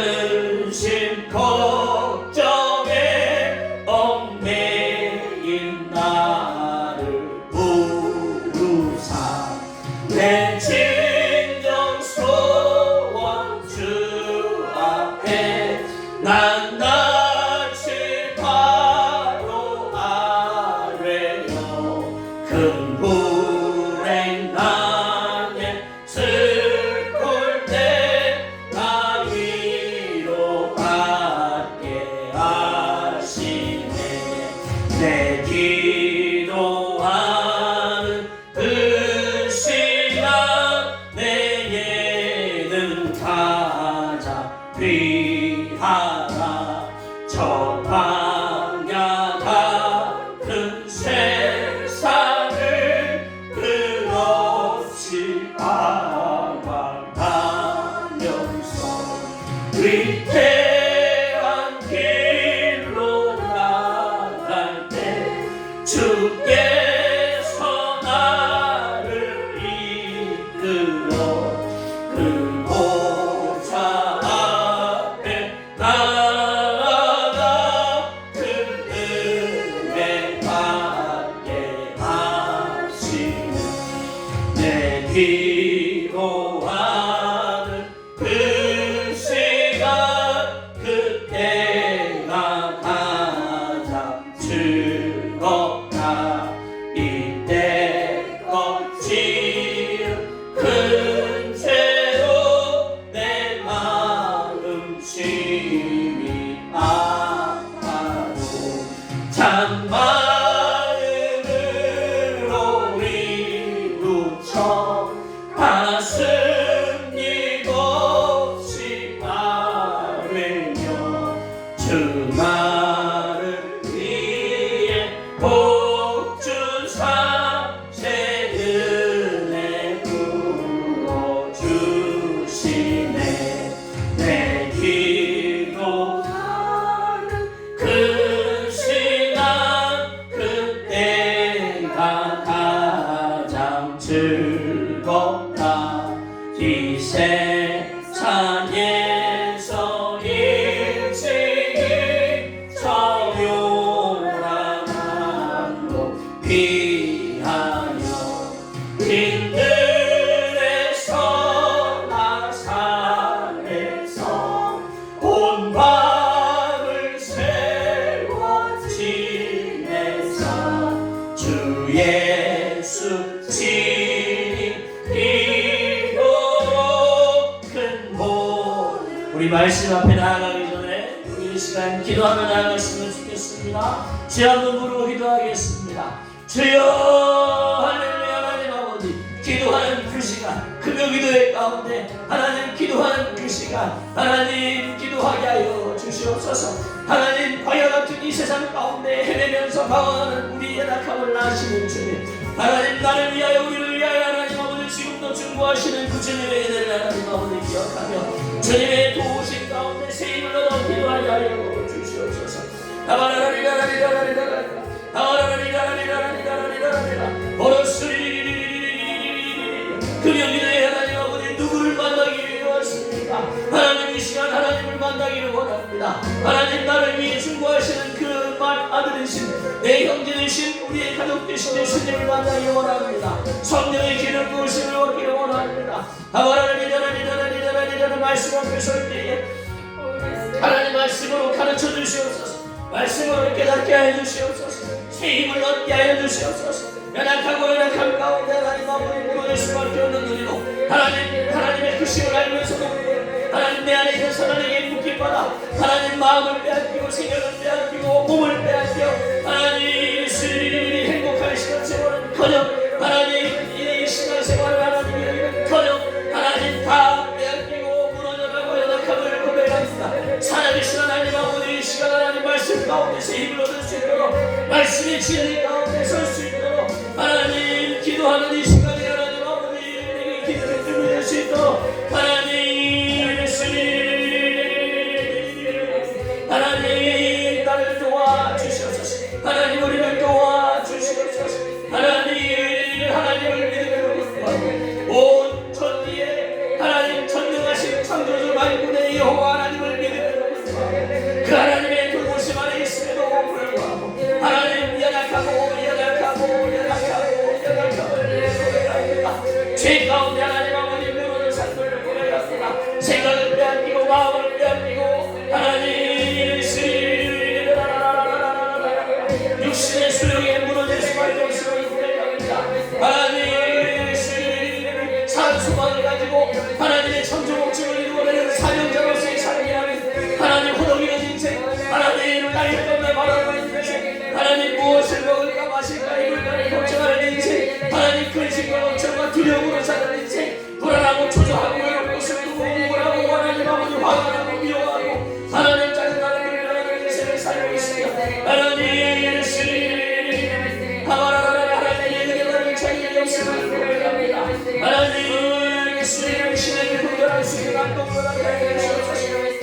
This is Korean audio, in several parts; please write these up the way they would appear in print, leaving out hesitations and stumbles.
근심 걱정에 얽매인 나를 부르사 내 진정 소원 주 앞에 난 낯을 바로 아뢰요 큰 불행 나에 슬플 때 나 위로받게 하시네 내 기도하는 그 시간 내게는 가장 귀하라 저 광야 같은 세상을 끝없이 방황하면서 위태한 길로 나갈 때 주께서 나를 이끌어 그 보좌 앞에 나아가 그 은혜 받게 하시는 내 기도하는 그 시간 그때가 가장 즐겁다 이때껏 지은 큰 죄로 내 마음 심히 아파도 찬마음으로 이루쳐 가슴 입없이 아뢰며 주 나를 위해 복주사 새 은혜 부어주시네 내 기도하는 그 시간 그때가 가장 즐겁다 이 세상에서 일찍이 처요한 항로 피하여 힘들에서 나사에서 온 밤을 세워 지내사 주 예수 친히 이도록 큰 복 우리 말씀 앞에 나아가기 전에 우리 이 시간 기도하며 나아갔으면 좋겠습니다. 주 한 번으로 기도하겠습니다. 주여 할렐루야 하나님 아버지 기도하는 그 시간 금요 기도의 가운데 하나님 기도하는 그 시간 하나님 기도하게 하여 주시옵소서. 하나님 광야 같은 이 세상 가운데 헤매면서 방황하는 우리 연약함을 아시는 주님 하나님 나를 위하여 우리를 위하여 하나님 아버지 지금도 중보하시는 그 주님의 은혜를 하나님 아버지 기억하며 주님의 도우심 가운데 새 힘을 얻어 기도하게 하여 주시옵소서. 하바라리라라리라라리라라리라 금요일에 하나님 아버지 누구를 만나기 위해 왔습니까? 하나님 이 시간 하나님을 만나기를 원합니다. 하나님 나를 위해 중보하시는 그 아들이신 내 형제이신 우리의 가족 되신 예수님을 만나기 원합니다. 성령의 기름 부으심을 얻기를 원합니다. 하바라리라라리라라리라라리라 말씀 앞에 설 때에 하나님 말씀으로 가르쳐 주시옵소서. 말씀으로 깨닫게 하여 주시옵소서. 새 힘을 얻게 하여 주시옵소서. 연약한 가운데 하나님 아버지 무너질 수밖에 없는 우리로 하나님의 그 심을 알면서도 하나님 내 안에 있는 사단에게 묶임받아 하나님 마음을 빼앗기고 생각을 빼앗기고 몸을 빼앗겨 하나님 스릴이 행복한 시간 생활은 커녕 하나님 이 시간 생활을 하나님 이루기는 커녕 하나님 다 빼앗기고 무너져가고 연약함을 고백합니다. 살아계신 하나님 아버지 이 시간 하나님 말씀 가운데 새 힘을 얻을 수 있도록 말씀의 진리 가운데 설 수 있도록 하나님 기도하는 이 시간에 하나님 아버지 내게 기도를 드릴 수 있도록 하나님 나를 도와주시옵소서. 하나님 우리를 도와주시옵소서. 하나님을 믿음으로 온 천지에 하나님 전능하신 창조주 만군의 여호와 하나님을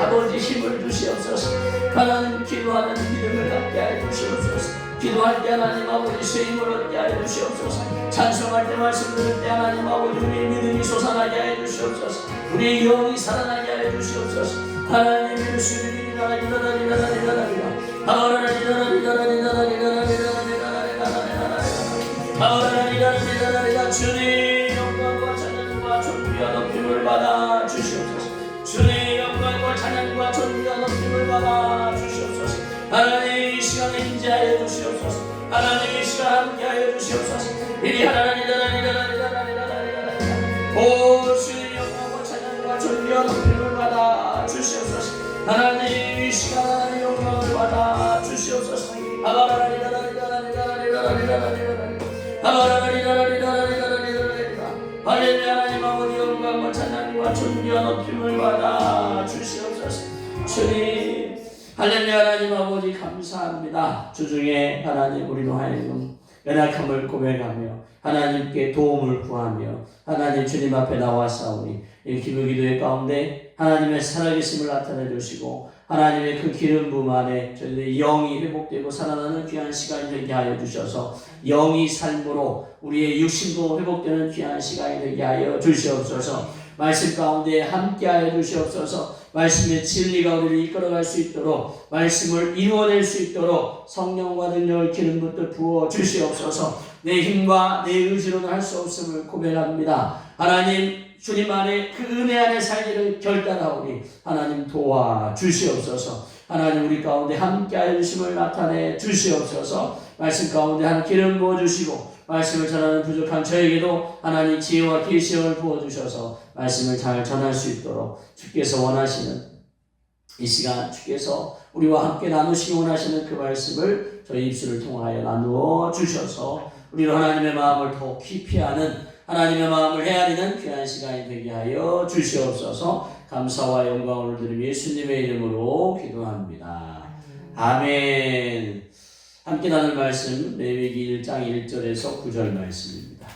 아버지 힘을 주시옵소서. 하나님 기도하는 믿음을 갖게 하여 주시옵소서. 기도할 때 하나님 아버지 쇠임을 얻게 하여 주시옵소서. 찬송할 때 말씀 들을 때 하나님 아버지 우리의 믿음이 솟아나게 하여 주시옵소서. 우리의 영이 살아나게 하여 주시옵소서. 하나님의 주님이 주님 영광과 찬양과 존귀와 높임을 받아 주시옵소서. 주님 영광과 찬양과 존귀와 높임을 받아 주시옵소서. 하나님 이 시간에 임재하여 주시옵소서. 하나님 이 시간 함께하여 주시옵소서. 이리 하나님 오 주님 영광과 찬양과 존귀와 높임을 받아 주시옵소서. 하나님 이 시간 영광을 받아 주시옵소서. 할렐루야. 하나님 아버지 영광과 찬양과 존귀와 높임을 받아 주시옵소서. 주님 할렐루야. 하나님 아버지 감사합니다. 주중에 하나님 우리로 하여금 연약함을 고백하며 하나님께 도움을 구하며 하나님 주님 앞에 나와싸우니 이 기도의 가운데 하나님의 살아계심을 나타내 주시고 하나님의 그 기름 부음 안에 저희들의 영이 회복되고 살아나는 귀한 시간이 되게 하여 주셔서 영이 삶으로 우리의 육신도 회복되는 귀한 시간이 되게 하여 주시옵소서. 말씀 가운데 함께 하여 주시옵소서. 말씀의 진리가 우리를 이끌어갈 수 있도록 말씀을 이루어낼 수 있도록 성령과 능력을 기름 붓듯 부어 주시옵소서. 내 힘과 내 의지로는 할 수 없음을 고백합니다. 하나님 주님 안에 그 은혜 안에 살기를 결단하오니 하나님 도와 주시옵소서. 하나님 우리 가운데 함께하여 주심을 나타내 주시옵소서. 말씀 가운데 한 기름 부어주시고 말씀을 전하는 부족한 저에게도 하나님 지혜와 계시형을 부어주셔서 말씀을 잘 전할 수 있도록 주께서 원하시는 이 시간 주께서 우리와 함께 나누시기 원하시는 그 말씀을 저희 입술을 통하여 나누어 주셔서 우리로 하나님의 마음을 더 깊이 아는 하나님의 마음을 헤아리는 귀한 시간이 되게 하여 주시옵소서. 감사와 영광을 드리며 예수님의 이름으로 기도합니다. 아멘. 함께 나눌 말씀 레위기 1장 1절에서 9절 말씀입니다.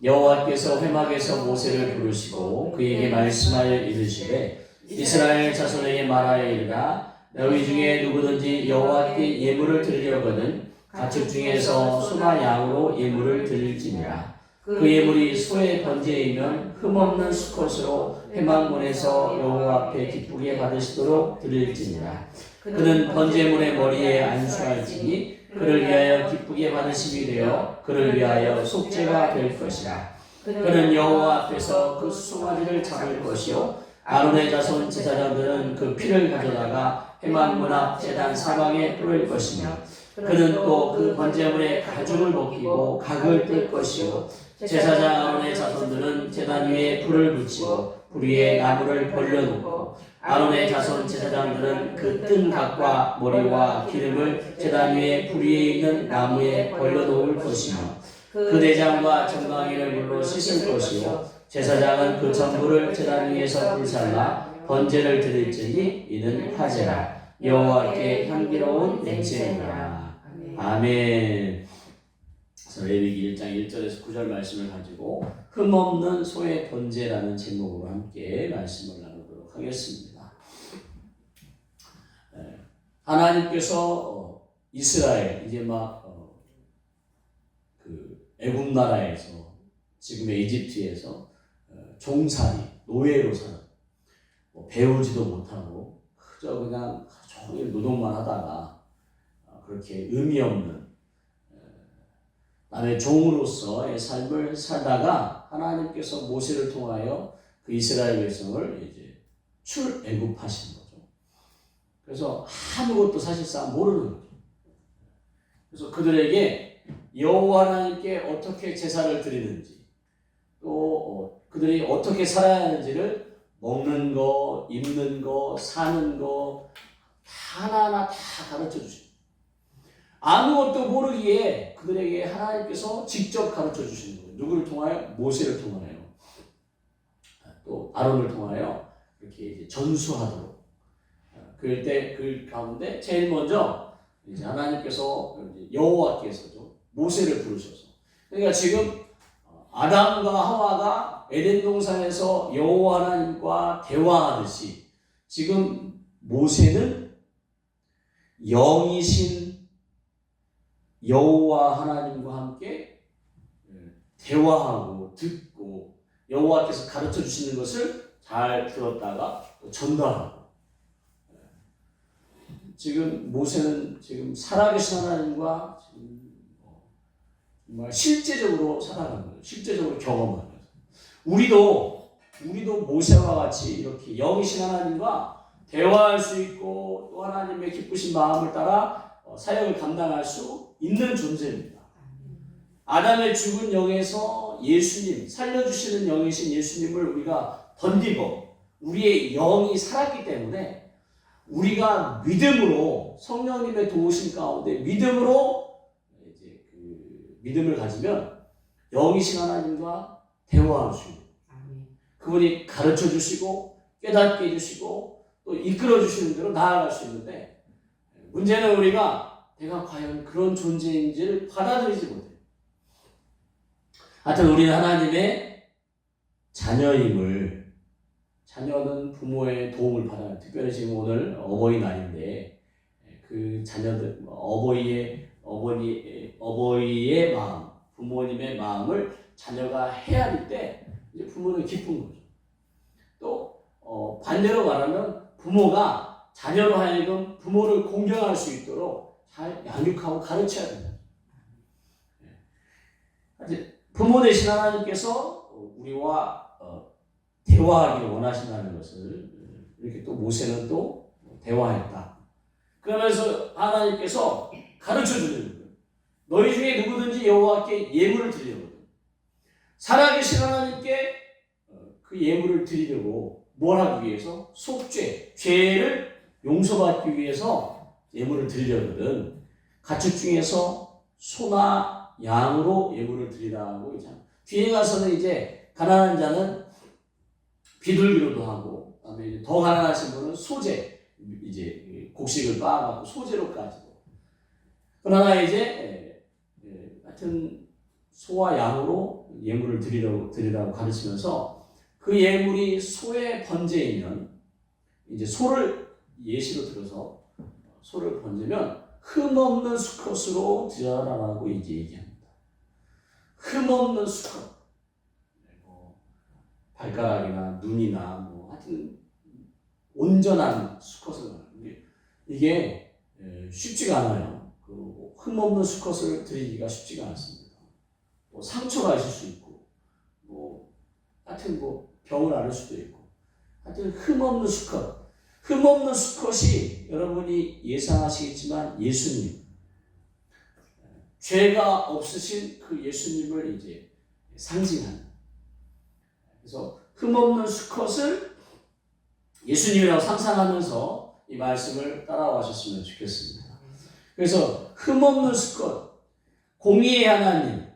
여호와께서 회막에서 모세를 부르시고 그에게 말씀하여 이르시되 이스라엘 자손에게 말하여 이르라 너희 중에 누구든지 여호와께 예물을 드리려거든 가축 중에서 소나 양으로 예물을 드릴지니라. 그 예물이 소의 번제이면 흠없는 수컷으로 회막문에서 여호와 앞에 기쁘게 받으시도록 드릴지니라. 그는 번제물의 머리에 안수할지니 그를 위하여 기쁘게 받으심이 되어 그를 위하여 속죄가 될 것이라. 그는 여호와 앞에서 그 수송아지를 잡을 것이요 아론의 자손 제사장들은 그 피를 가져다가 회막문 앞 제단 사방에 뿌릴 것이며 그는 또 그 번제물의 가죽을 벗기고 각을 뗄 것이요 제사장 아론의 자손들은 제단 위에 불을 붙이고 불 위에 나무를 벌려놓고 아론의 자손 제사장들은 그 뜬 각과 머리와 기름을 제단 위에 불 위에 있는 나무에 벌려놓을 것이며 그 내장과 정강이를 물로 씻을 것이요 제사장은 그 전부를 제단 위에서 불살라 번제를 드릴지니 이는 화제라 여호와께 향기로운 냄새니라. 아멘. 레위기 1장 1절에서 9절 말씀을 가지고 흠없는 소의 번제라는 제목으로 함께 말씀을 나누도록 하겠습니다. 하나님께서 이스라엘 이제 그 애굽 나라에서 지금의 이집트에서 종살이 노예로 사는 배우지도 못하고 그저 그냥 하루 종일 노동만 하다가 그렇게 의미 없는 남의 종으로서의 삶을 살다가 하나님께서 모세를 통하여 그 이스라엘 백성을 이제 출애굽하신 거죠. 그래서 아무것도 사실상 모르는 거죠. 그래서 그들에게 여호와 하나님께 어떻게 제사를 드리는지 또 그들이 어떻게 살아야 하는지를 먹는 거, 입는 거, 사는 거 하나하나 다 가르쳐 주십니다. 아무것도 모르기에 그들에게 하나님께서 직접 가르쳐 주시는 거예요. 누구를 통하여? 모세를 통하여. 또 아론을 통하여 이렇게 이제 전수하도록. 그럴 때 그 가운데 제일 먼저 이제 하나님께서 여호와께서죠 모세를 부르셔서. 그러니까 지금 아담과 하와가 에덴 동산에서 여호와 하나님과 대화하듯이 지금 모세는 영이신 여호와 하나님과 함께 대화하고 듣고 여호와께서 가르쳐 주시는 것을 잘 들었다가 전달하고. 지금 모세는 지금 살아계신 하나님과 지금 정말 실제적으로 살아가는 거예요. 실제적으로 경험하는 거예요. 우리도 모세와 같이 이렇게 영이신 하나님과 대화할 수 있고 또 하나님의 기쁘신 마음을 따라 사역을 감당할 수 있는 존재입니다. 아담의 죽은 영에서 예수님, 살려주시는 영이신 예수님을 우리가 던지고 우리의 영이 살았기 때문에 우리가 믿음으로 성령님의 도우심 가운데 믿음으로 이제 그 믿음을 가지면 영이신 하나님과 대화할 수 있는 그분이 가르쳐 주시고 깨닫게 해주시고 또 이끌어 주시는 대로 나아갈 수 있는데 문제는 우리가 내가 과연 그런 존재인지를 받아들이지 못해요. 하여튼 우리는 하나님의 자녀임을 자녀는 부모의 도움을 받아요. 특별히 지금 오늘 어버이날인데 그 자녀들 어버이의 마음, 부모님의 마음을 자녀가 헤아릴 때 이제 부모는 기쁜 거죠. 또 반대로 말하면 부모가 자녀로 하여금 부모를 공경할 수 있도록 잘 양육하고 가르쳐야 된다. 부모 되신 하나님께서 우리와 대화하기를 원하신다는 것을 이렇게 또 모세는 또 대화했다. 그러면서 하나님께서 가르쳐 주는 거예요. 너희 중에 누구든지 여호와께 예물을 드리려거든. 살아계신 하나님께 그 예물을 드리려고 뭘 하기 위해서? 속죄, 죄를 용서받기 위해서 예물을 드리려거든. 가축 중에서 소나 양으로 예물을 드리라고 이제 뒤에 가서는 이제 가난한 자는 비둘기로도 하고, 그다음에 이제 더 가난하신 분은 소재, 이제 곡식을 빻아갖고 소재로까지도. 그러나 이제 하여튼 소와 양으로 예물을 드리라고 가르치면서 그 예물이 소의 번제이면 이제 소를 예시로 들어서 소를 번제면 흠없는 수컷으로 드려라라고 이제 얘기합니다. 흠없는 수컷. 발가락이나 눈이나 뭐 하여튼 온전한 수컷을 말하는데 이게 쉽지가 않아요. 그 흠없는 수컷을 드리기가 쉽지가 않습니다. 뭐 상처가 있을 수 있고 뭐 하여튼 뭐 병을 앓을 수도 있고 하여튼 흠없는 수컷이 여러분이 예상하시겠지만 예수님 죄가 없으신 그 예수님을 이제 상징하는. 그래서 흠없는 수컷을 예수님이라고 상상하면서 이 말씀을 따라와셨으면 좋겠습니다. 그래서 흠없는 수컷, 공의의 하나님,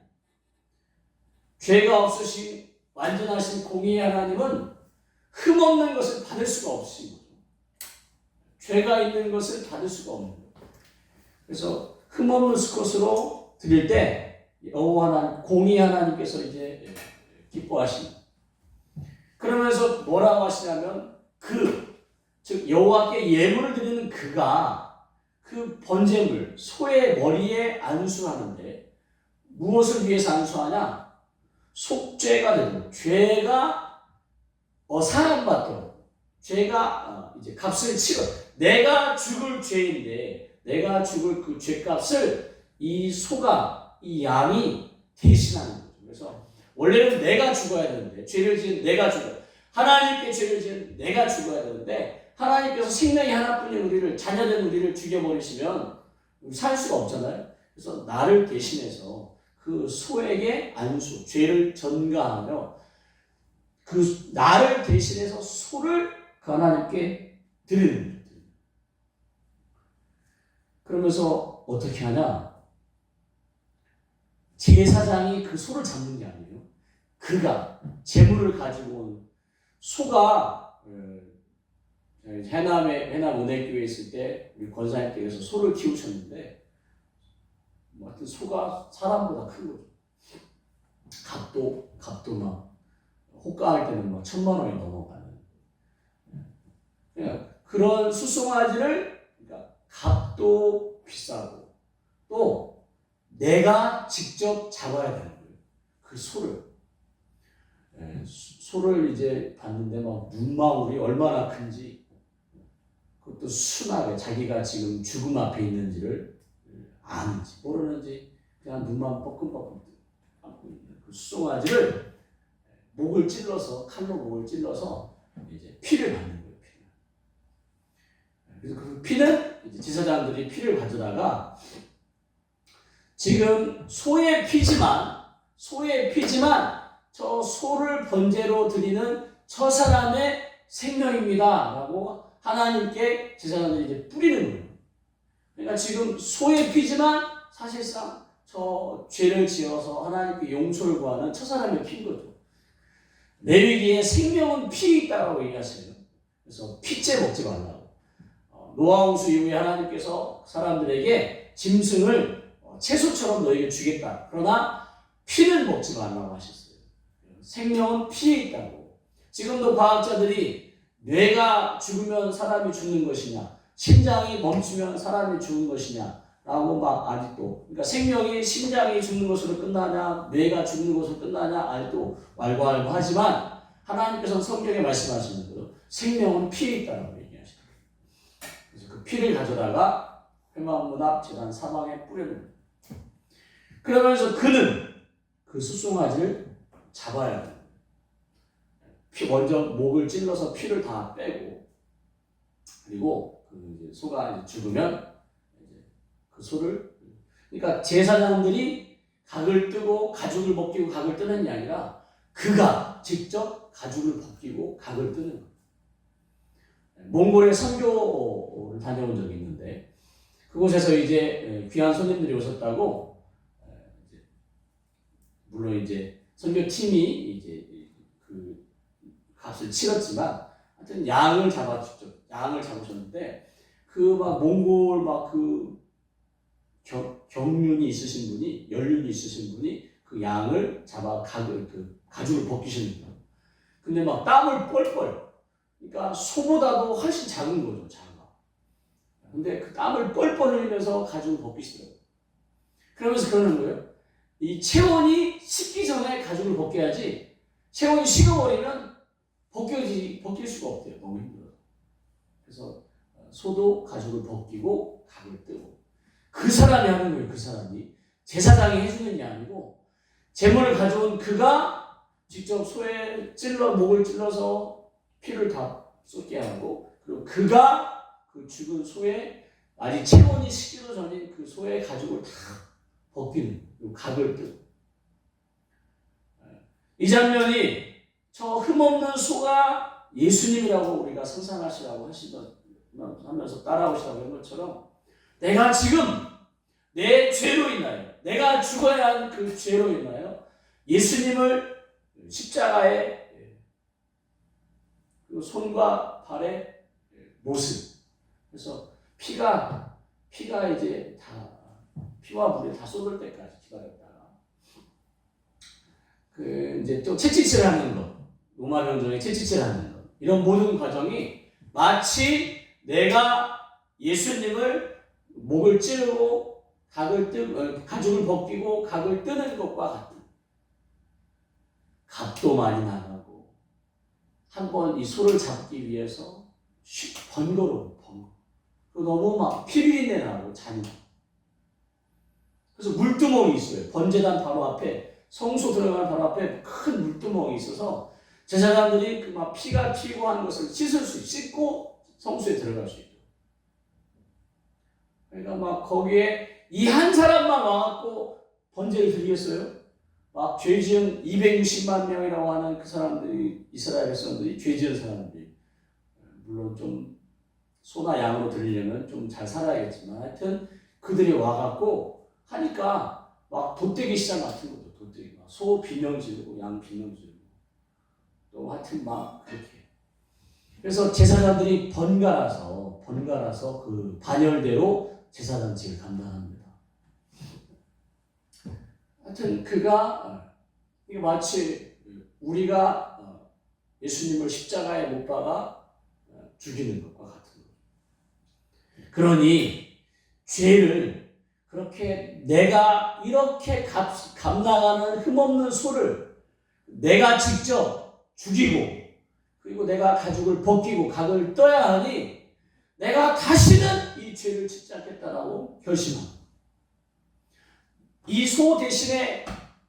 죄가 없으신 완전하신 공의의 하나님은 흠없는 것을 받을 수가 없으신 거죠. 죄가 있는 것을 받을 수가 없는 거죠. 그래서 흠없는 수컷으로 드릴 때 여호와 하나님, 공의의 하나님께서 이제 기뻐하십니다. 그러면서 뭐라고 하시냐면 즉 여호와께 예물을 드리는 그가 그 번제물 소의 머리에 안수하는데 무엇을 위해서 안수하냐? 속죄가 되도록, 죄가 사함받도록, 죄가 이제 값을 치러, 내가 죽을 죄인데 내가 죽을 그 죄값을 이 소가, 이 양이 대신하는 거죠. 그래서 원래는 내가 죽어야 되는데, 죄를 지은 내가 죽어야, 하나님께 죄를 지은 내가 죽어야 되는데 하나님께서 생명이 하나뿐인 우리를, 자녀된 우리를 죽여버리시면 살 수가 없잖아요. 그래서 나를 대신해서 그 소에게 안수, 죄를 전가하며 그 나를 대신해서 소를 그 하나님께 드리는 거예요. 그러면서 어떻게 하냐? 제사장이 그 소를 잡는 게 아니에요. 그가 제물을 가지고 온 소가, 해남 은혜교회에 있을 때 우리 권사님께서 소를 키우셨는데, 하여튼 소가 사람보다 큰 거죠. 값도 막 호가할 때는 막 1,000만 원이 넘어가는. 그런 수송아지를, 그러니까 값도 비싸고 또 내가 직접 잡아야 되는 거예요. 그 소를. 소를 이제 봤는데 막 눈망울이 얼마나 큰지, 그것도 순하게 자기가 지금 죽음 앞에 있는지를 아는지 모르는지 그냥 눈만 뻐끔뻐끔 감고 있는 그 수송아지를 목을 찔러서, 칼로 목을 찔러서 이제 피를 받는 거예요. 그래서 그 피는 이제 제사장들이 피를 가져다가, 지금 소의 피지만 저 소를 번제로 드리는 저 사람의 생명입니다 라고 하나님께 제사장들이 이제 뿌리는 거예요. 그러니까 지금 소의 피지만 사실상 저 죄를 지어서 하나님께 용서를 구하는 저 사람의 피인 거죠. 레위기에 생명은 피에 있다고 얘기하세요. 그래서 피째 먹지 말라고. 노아 홍수 이후에 하나님께서 사람들에게 짐승을 채소처럼 너에게 주겠다. 그러나 피는 먹지 말라고 하셨어요. 생명은 피에 있다고. 지금도 과학자들이 뇌가 죽으면 사람이 죽는 것이냐, 심장이 멈추면 사람이 죽은 것이냐 라고 막 아직도, 그러니까 생명이 심장이 죽는 것으로 끝나냐, 뇌가 죽는 것으로 끝나냐 아직도 왈가왈부하지만 하나님께서는 성경에 말씀하시는 대로 생명은 피에 있다고 얘기하시죠. 그래서 그 피를 가져다가 회막문 앞 제단 사방에 뿌려놓는. 그러면서 그는 그 숫송아지를 잡아야 돼요. 먼저 목을 찔러서 피를 다 빼고, 그리고 그 이제 소가 이제 죽으면 이제 그 소를, 그러니까 제사장들이 각을 뜨고 가죽을 벗기고 각을 뜨는 게 아니라 그가 직접 가죽을 벗기고 각을 뜨는 거예요. 몽골에 선교를 다녀온 적이 있는데, 그곳에서 이제 귀한 손님들이 오셨다고, 물론 이제 선교팀이 이제 그 값을 치렀지만, 하여튼 양을 잡으셨는데, 그 막 몽골 막 그 경륜이 있으신 분이, 연륜이 있으신 분이 그 양을 잡아 가죽을 벗기시는 거예요. 근데 막 땀을 뻘뻘, 그러니까 소보다도 훨씬 작은 거죠, 작아. 근데 그 땀을 뻘뻘 흘리면서 가죽을 벗기시더라고요. 그러면서 그러는 거예요. 이 체온이 식기 전에 가죽을 벗겨야지, 체온이 식어버리면 벗길 수가 없대요. 너무 힘들어서. 그래서 소도 가죽을 벗기고 각을 뜨고, 그 사람이 하는 거예요. 그 사람이 제사장이 해주는 게 아니고, 제물을 가져온 그가 직접 소의 목을 찔러서 피를 다 쏟게 하고, 그리고 그가 그 죽은 소의 아직 체온이 식기도 전인 그 소의 가죽을 다 벗기는, 그리고 각을 뜨고. 이 장면이 저 흠없는 소가 예수님이라고 우리가 상상하시라고 하면서 따라오시라고 한 것처럼, 내가 지금 내 죄로 인하여, 내가 죽어야 한 그 죄로 인하여 예수님을 십자가의 그 손과 발의 모습, 그래서 피가 이제 다, 피와 물이 다 쏟을 때까지 기다렸다가, 그 이제 또 채찍질 하는 것, 로마 병정에 채찍질 하는 것, 이런 모든 과정이 마치 내가 예수님을 목을 찌르고 가죽을 벗기고 각을 뜨는 것과 같은, 값도 많이 나가고 한 번 이 소를 잡기 위해서 번거로워. 너무 막 피비린내 나고 잔인하고. 그래서 물두멍이 있어요. 번제단 바로 앞에, 성소 들어가는 바로 앞에 큰 물두멍이 있어서 제사장들이 그 막 피가 튀고 하는 것을 씻고 성소에 들어갈 수 있도록. 그러니까 막 거기에 이 한 사람만 와갖고 번제를 드리겠어요? 막 죄 지은 260만 명이라고 하는 그 사람들이, 이스라엘 백성들이, 죄 지은 사람들이, 물론 좀 소나 양으로 드리려면 좀 잘 살아야겠지만, 하여튼 그들이 와갖고 하니까 막 돗대기 시장 같은 것도, 돗대기, 막 소 비명 지르고 양 비명 지르고 또 하여튼 막 그렇게. 그래서 제사장들이 번갈아서 그 반열대로 제사장직을 감당합니다. 하여튼 그가, 이게 마치 우리가 예수님을 십자가에 못 박아 죽이는 것과 같은 거예요. 그러니 죄를, 그렇게 내가 이렇게 감당하는 흠없는 소를 내가 직접 죽이고, 그리고 내가 가죽을 벗기고 각을 떠야 하니 내가 다시는 이 죄를 짓지 않겠다라고 결심합니다. 이 소 대신에,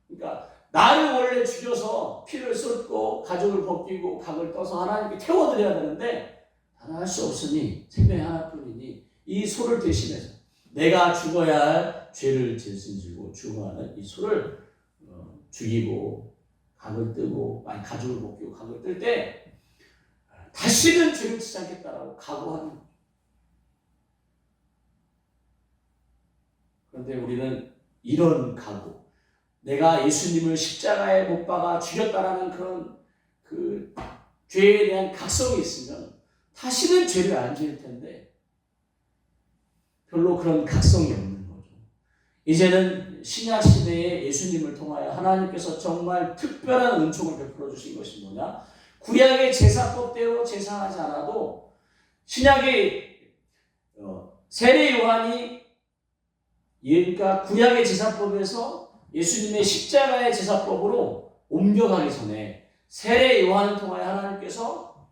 그러니까 나를 원래 죽여서 피를 쏟고 가죽을 벗기고 각을 떠서 하나님께 태워드려야 되는데 나는 할 수 없으니, 생명이 하나뿐이니 이 소를 대신해서 내가 죽어야 할 죄를 짓고 죽어가는 이 소를 죽이고 각을 뜨고, 가죽을 벗기고 각을 뜰 때 다시는 죄를 짓지 않겠다라고 각오하는 거죠. 그런데 우리는 이런 각오, 내가 예수님을 십자가에 못 박아 죽였다라는 그런 그 죄에 대한 각성이 있으면 다시는 죄를 안 지을 텐데 별로 그런 각성이 없는 거죠. 이제는 신약 시대에 예수님을 통하여 하나님께서 정말 특별한 은총을 베풀어 주신 것이 뭐냐? 구약의 제사법대로 제사하지 않아도 신약의 세례 요한이, 그러니까 구약의 제사법에서 예수님의 십자가의 제사법으로 옮겨가기 전에 세례 요한을 통하여 하나님께서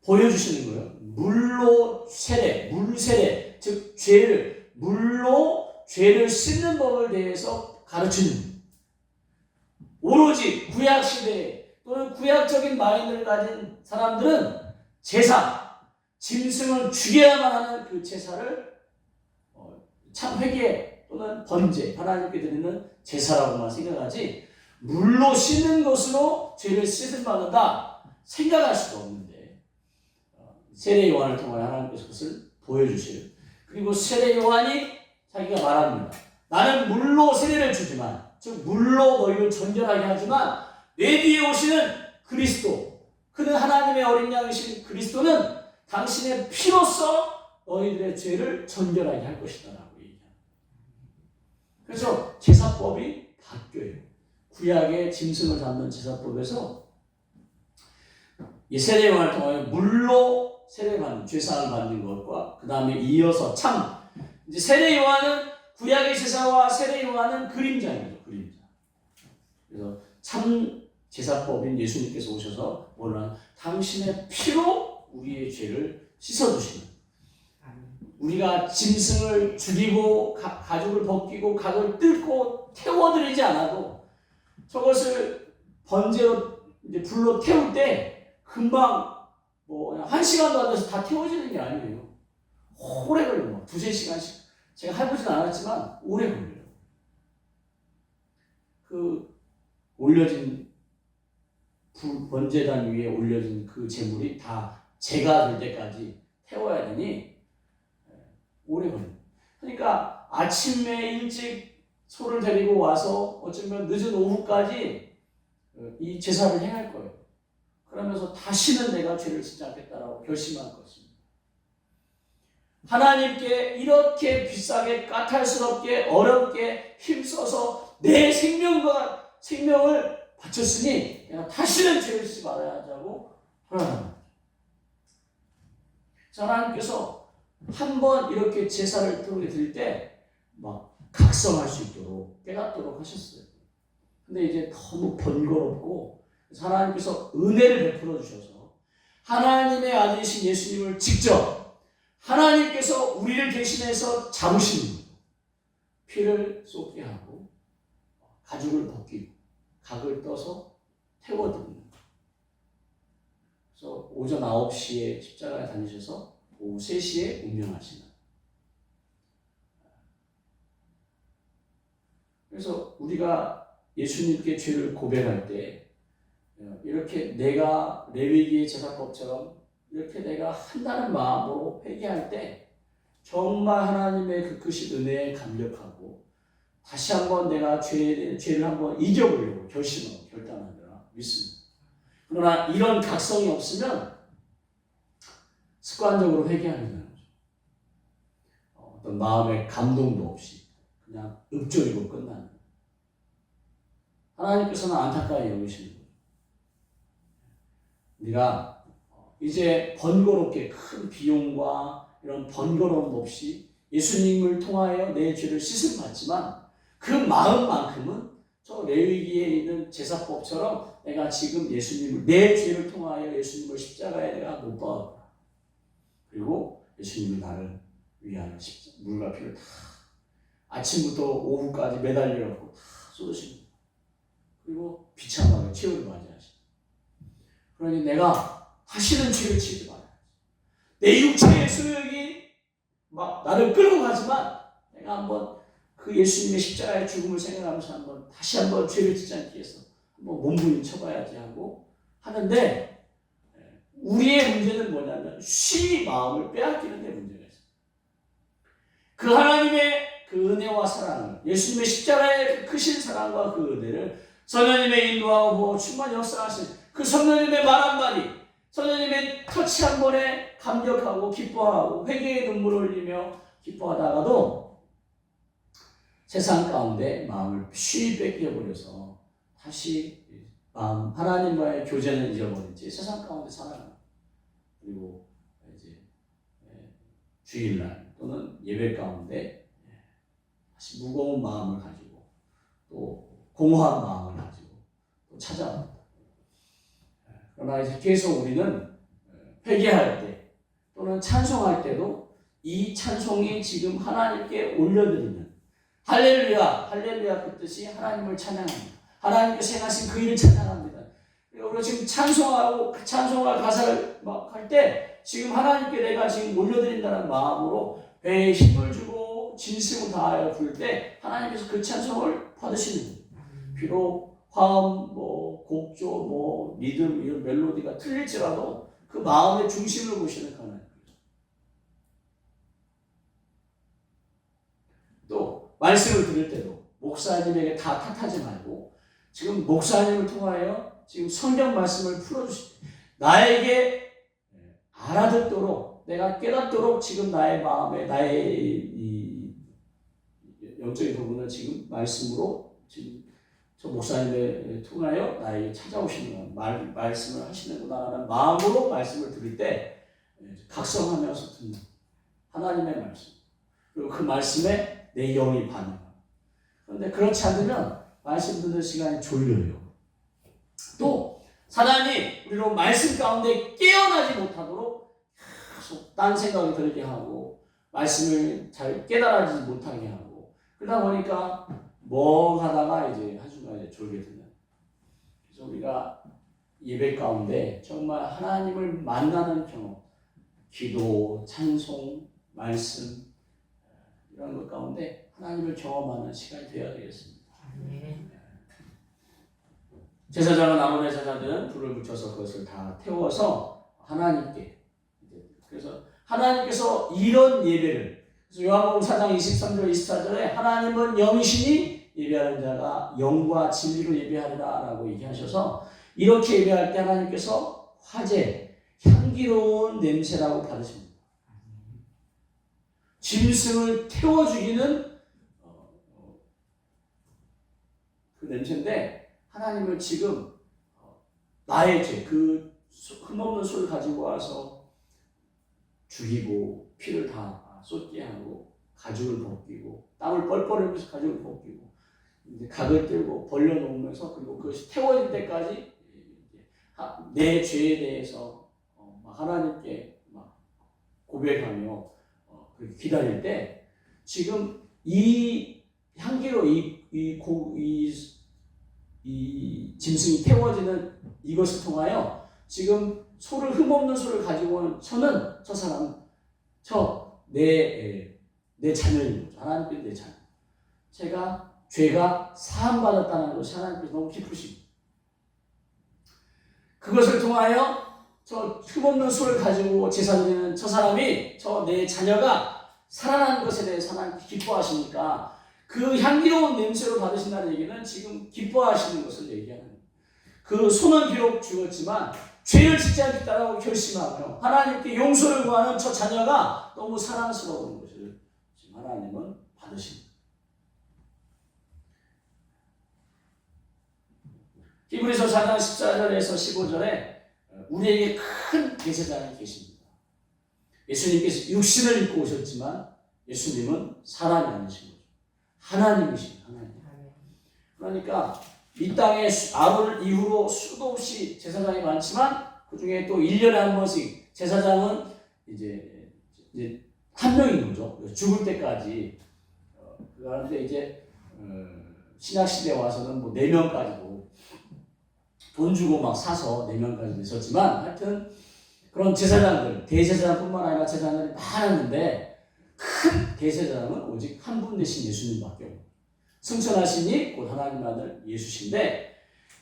보여주시는 거예요. 물로 세례, 물세례, 즉 물로 죄를 씻는 법을 대해서 가르치는, 오로지 구약 시대에 또는 구약적인 마인드를 가진 사람들은 제사, 짐승을 죽여야만 하는 그 제사를 참 회개 또는 번제, 하나님께 드리는 제사라고만 생각하지 물로 씻는 것으로 죄를 씻음 받는다 생각할 수가 없는데, 세례 요한을 통해 하나님께서 그것을 보여주세요. 그리고 세례 요한이 자기가 말합니다. 나는 물로 세례를 주지만, 즉 물로 너희를 전결하게 하지만 내 뒤에 오시는 그리스도, 그는 하나님의 어린 양이신 그리스도는 당신의 피로써 너희들의 죄를 전결하게 할 것이다 라고 얘기합니다. 그래서 제사법이 바뀌어요. 구약의 짐승을 잡는 제사법에서 이 세례 요한을 통하여 물로 세례받는, 죄사함을 받는 것과 그 다음에 이어서 이제 세례 요한은, 구약의 제사와 세례 요한은 그림자입니다. 그림자. 그래서 참 제사법인 예수님께서 오셔서 뭐라, 당신의 피로 우리의 죄를 씻어주시는, 우리가 짐승을 죽이고 가죽을 벗기고 각을 뜯고 태워드리지 않아도 저것을 번제로 이제 불로 태울 때 금방 뭐 1시간도 안 돼서 다 태워지는 게 아니에요. 오래 걸려요. 2-3시간씩. 제가 해보진 않았지만 오래 걸려요. 그 올려진 번제단 위에 올려진 그 제물이 다 제가 될 때까지 태워야 되니 오래 걸려요. 그러니까 아침에 일찍 소를 데리고 와서 어쩌면 늦은 오후까지 이 제사를 행할 거예요. 그러면서 다시는 내가 죄를 짓지 않겠다라고 결심한 것입니다. 하나님께 이렇게 비싸게, 까탈스럽게, 어렵게 힘써서 내 생명을 바쳤으니 내가 다시는 죄를 짓지 말아야 하자고 허락합니다. 하나님께서 한 번 이렇게 제사를 드릴 때 막 각성할 수 있도록 깨닫도록 하셨어요. 근데 이제 너무 번거롭고 하나님께서 은혜를 베풀어 주셔서 하나님의 아들이신 예수님을 직접 하나님께서 우리를 대신해서 잡으시는 거예요. 피를 쏟게 하고 가죽을 벗기고 각을 떠서 태워드리는 거예요. 그래서 오전 9시에 십자가에 다니셔서 오후 3시에 운명하시는. 그래서 우리가 예수님께 죄를 고백할 때 이렇게 내가 레위기의 제사법처럼 이렇게 내가 한다는 마음으로 회개할 때 정말 하나님의 그 크신 은혜에 감격하고 다시 한번 내가 죄를 한번 이겨보려고 결심하고 결단하느라 믿습니다. 그러나 이런 각성이 없으면 습관적으로 회개하는 거죠. 어떤 마음의 감동도 없이 그냥 읊조리고 끝나는 거예요. 하나님께서는 안타까이 여기시는 거예요. 우리가 이제 번거롭게 큰 비용과 이런 번거로움 없이 예수님을 통하여 내 죄를 씻음 받지만 그 마음만큼은 저 레위기에 있는 제사법처럼 내가 지금 예수님을 내 죄를 통하여 예수님을 십자가에 내가 못 박았다. 그리고 예수님이 나를 위하여 물과 피를 다 아침부터 오후까지 매달려갖고 다 쏟으신 거예요. 그리고 비참하게 최후를 맞이하시고 그러니 내가 다시는 죄를 지지 말아야지. 내 육체의 소욕이 막 나를 끌고 가지만 내가 한번 그 예수님의 십자가의 죽음을 생각하면서 한번 다시 한번 죄를 짓지 않기 위해서 한번 몸부림쳐봐야지 하고 하는데 우리의 문제는 뭐냐면 쉬 마음을 빼앗기는 데 문제가 있어요. 그 하나님의 그 은혜와 사랑을 예수님의 십자가의 크신 사랑과 그 은혜를 성령님의 인도하고 충만히 역사하신 그 성령님의 말 한마디 성령님의 터치 한 번에 감격하고 기뻐하고 회개의 눈물을 흘리며 기뻐하다가도 세상 가운데 마음을 쉬 뺏겨버려서 다시 마음 하나님과의 교제는 잊어버린 채 세상 가운데 살아가는 그리고 이제 주일날 또는 예배 가운데 다시 무거운 마음을 가지고 또 공허한 마음을 가지고 또 찾아옵니다. 그러나 이제 계속 우리는 회개할 때 또는 찬송할 때도 이 찬송이 지금 하나님께 올려드리는 할렐루야, 할렐루야 그 뜻이 하나님을 찬양합니다. 하나님께서 행하신 그 일을 찬양합니다. 우리가 지금 찬송할 가사를 막 할 때 지금 하나님께 내가 지금 올려드린다는 마음으로 배에 힘을 주고 진심을 다하여 부를 때 하나님께서 그 찬송을 받으시는 거예요. 비록 화음, 곡조, 리듬, 이런 멜로디가 틀릴지라도 그 마음의 중심을 보시는 하나님. 또 말씀을 들을 때도 목사님에게 다 탓하지 말고 지금 목사님을 통하여 지금 성경 말씀을 풀어주시고 나에게 알아듣도록 내가 깨닫도록 지금 나의 마음에 나의 이 영적인 부분을 지금 말씀으로 지금 저 목사님을 통하여 나에게 찾아오시는 말씀을 하시는구나라는 마음으로 말씀을 들을 때 각성하면서 듣는 하나님의 말씀 그리고 그 말씀에 내 영이 반응합니다. 그런데 그렇지 않으면 말씀 듣는 시간이 졸려요. 또 사단이 우리로 말씀 가운데 깨어나지 못하도록 계속 딴 생각이 들게 하고 말씀을 잘 깨달아지지 못하게 하고 그러다 보니까 멍하다가 이제 한순간에 졸게 되는. 그래서 우리가 예배 가운데 정말 하나님을 만나는 경험, 기도, 찬송, 말씀 이런 것 가운데 하나님을 경험하는 시간이 되어야 되겠습니다. 제사장은 아론의 제사들은 불을 붙여서 그것을 다 태워서 하나님께 그래서 하나님께서 이런 예배를 그래서 요한복음 4장 23절 24절에 하나님은 영이시니 예배하는 자가 영과 진리로 예배하리라 라고 얘기하셔서 이렇게 예배할 때 하나님께서 화제, 향기로운 냄새라고 받으십니다. 짐승을 태워 죽이는 그 냄새인데 하나님을 지금 나의 죄, 그 흠없는 소를 가지고 와서 죽이고 피를 다 쏟게 하고 가죽을 벗기고 땀을 뻘뻘 흘리면서 가죽을 벗기고 이제 각을 들고 벌려놓으면서 그리고 그것이 태워질 때까지 내 죄에 대해서 하나님께 막 고백하며 그렇게 기다릴 때 지금 이 향기로 이 짐승이 태워지는 이것을 통하여 지금 소를 흠없는 소를 가지고 온 저는 저 사람 내 자녀인 거죠. 하나님께서 내 자녀. 죄가 사함받았다는 것이 하나님께서 너무 기쁘십니다. 그것을 통하여 저 흠없는 소를 가지고 제사 드리는 저 사람이 내 자녀가 살아난 것에 대해서 하나님께서 기뻐하시니까 그 향기로운 냄새로 받으신다는 얘기는 지금 기뻐하시는 것을 얘기하는 거예요. 그 소는 비록 죽었지만 죄를 짓지 않겠다라고 결심하며 하나님께 용서를 구하는 저 자녀가 너무 사랑스러운 것을 지금 하나님은 받으십니다. 히브리서 4장 14절에서 15절에 우리에게 큰 대제사장이 계십니다. 예수님께서 육신을 입고 오셨지만 예수님은 사람이 아니신 거죠. 하나님이십니다. 하나님. 그러니까 이 땅에 아론 이후로 수도 없이 제사장이 많지만 그 중에 또 1년에 한 번씩 제사장은 이제 한 명인 거죠. 죽을 때까지. 그런데 이제 신약 시대에 와서는 뭐 4명까지도 돈 주고 막 사서 4명까지도 있었지만 하여튼 그런 제사장들, 대제사장뿐만 아니라 제사장들이 많았는데 큰 대제사장은 오직 한 분 되신 예수님밖에 없어요. 승천하시니 곧 하나님 아들 예수신데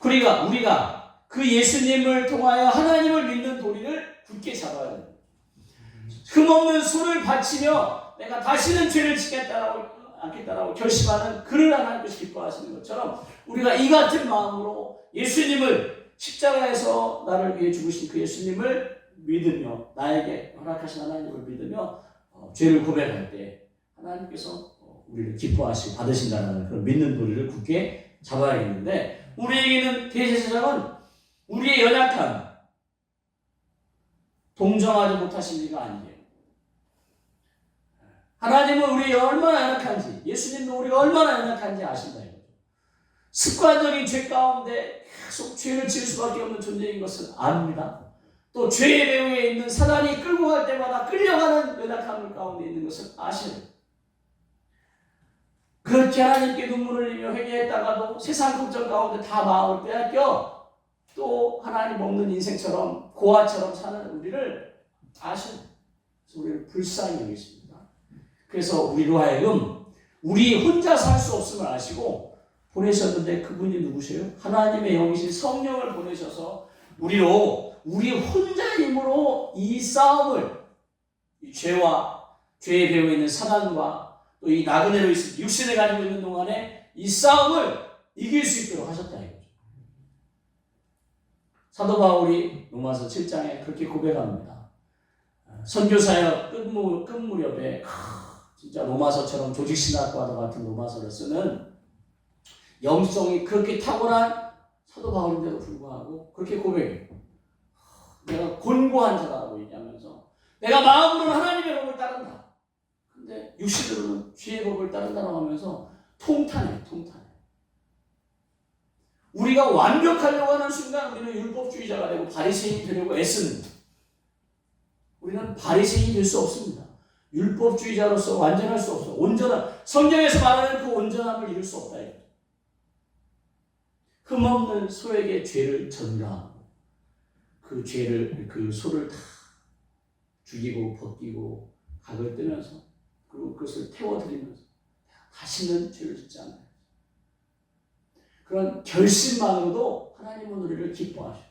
우리가 그 예수님을 통하여 하나님을 믿는 도리를 굳게 잡아야 됩니다. 흠없는 소를 바치며 내가 다시는 죄를 않겠다라고 결심하는 그를 하나님께서 기뻐하시는 것처럼 우리가 이 같은 마음으로 예수님을 십자가에서 나를 위해 죽으신 그 예수님을 믿으며 나에게 허락하신 하나님을 믿으며 죄를 고백할 때 하나님께서 우리를 기뻐하시고 받으신다는 그런 믿는 도리를 굳게 잡아야겠는데 우리에게는 대제사장은 우리의 연약한 동정하지 못하신 이가 아니에요. 하나님은 우리가 얼마나 연약한지 예수님도 우리가 얼마나 연약한지 아신다 이거죠. 습관적인 죄 가운데 계속 죄를 지을 수밖에 없는 존재인 것을 압니다. 또 죄의 배후에 있는 사단이 끌고 갈 때마다 끌려가는 연약함 가운데 있는 것을 아시는 그렇게 하나님께 눈물을 흘리며 회개했다가도 세상 걱정 가운데 다 마음을 빼앗겨 또 하나님 없는 인생처럼 고아처럼 사는 우리를 아시는 우리를 불쌍히 여기십니다. 그래서 우리로 하여금 우리 혼자 살 수 없음을 아시고 보내셨는데 그분이 누구세요? 하나님의 영이신 성령을 보내셔서 우리 혼자 힘으로 이 싸움을 이 죄와 죄의 배후에 있는 사단과 또 이 나그네로 있을 육신을 가지고 있는 동안에 이 싸움을 이길 수 있도록 하셨다 이거죠. 사도 바울이 로마서 7장에 그렇게 고백합니다. 선교사역 끝 무렵에 진짜 로마서처럼 조직신학과와 같은 로마서를 쓰는 영성이 그렇게 탁월한 사도 바울인데도 불구하고 그렇게 고백해요. 내가 곤고한 자라고 얘기하면서 내가 마음으로는 하나님의 법을 따른다. 근데 육신으로는 죄의 법을 따른다고 하면서 통탄해. 우리가 완벽하려고 하는 순간 우리는 율법주의자가 되고 바리새인이 되려고 애쓰는 거예요. 우리는 바리새인이 될 수 없습니다. 율법주의자로서 완전할 수 없어. 성경에서 말하는 그 온전함을 이룰 수 없다. 흠없는 소에게 죄를 전가하고 그 소를 다 죽이고 벗기고 각을 뜨면서 그리고 그것을 태워드리면서 다시는 죄를 짓지 않아요. 그런 결심만으로도 하나님은 우리를 기뻐하셔요.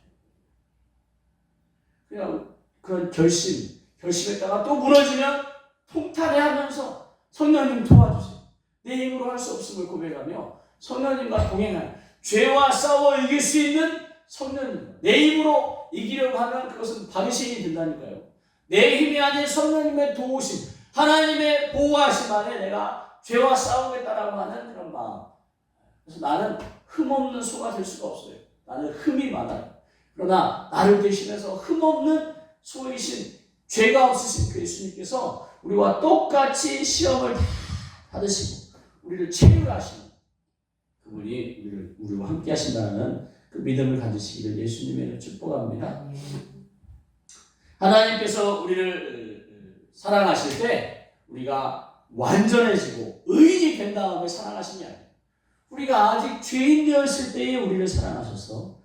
그냥 그런 결심했다가 또 무너지면 통탄해하면서 성령님 도와주세요. 내 힘으로 할 수 없음을 고백하며 성령님과 동행하는 죄와 싸워 이길 수 있는 성령님. 내 힘으로 이기려고 하면 그것은 바리새인이 된다니까요. 내 힘이 아닌 성령님의 도우심, 하나님의 보호하심 안에 내가 죄와 싸우겠다라고 하는 그런 마음. 그래서 나는 흠없는 소가 될 수가 없어요. 나는 흠이 많아요. 그러나 나를 대신해서 흠없는 소이신 죄가 없으신 그 예수님께서 우리와 똑같이 시험을 다 받으시고 우리를 체류하시는 그분이 우리와 함께 하신다는 그 믿음을 가지시기를 예수님의 축복합니다. 하나님께서 우리를 사랑하실 때 우리가 완전해지고 의인이 된 다음에 사랑하신 게 아니에요. 우리가 아직 죄인 되었을 때에 우리를 사랑하셔서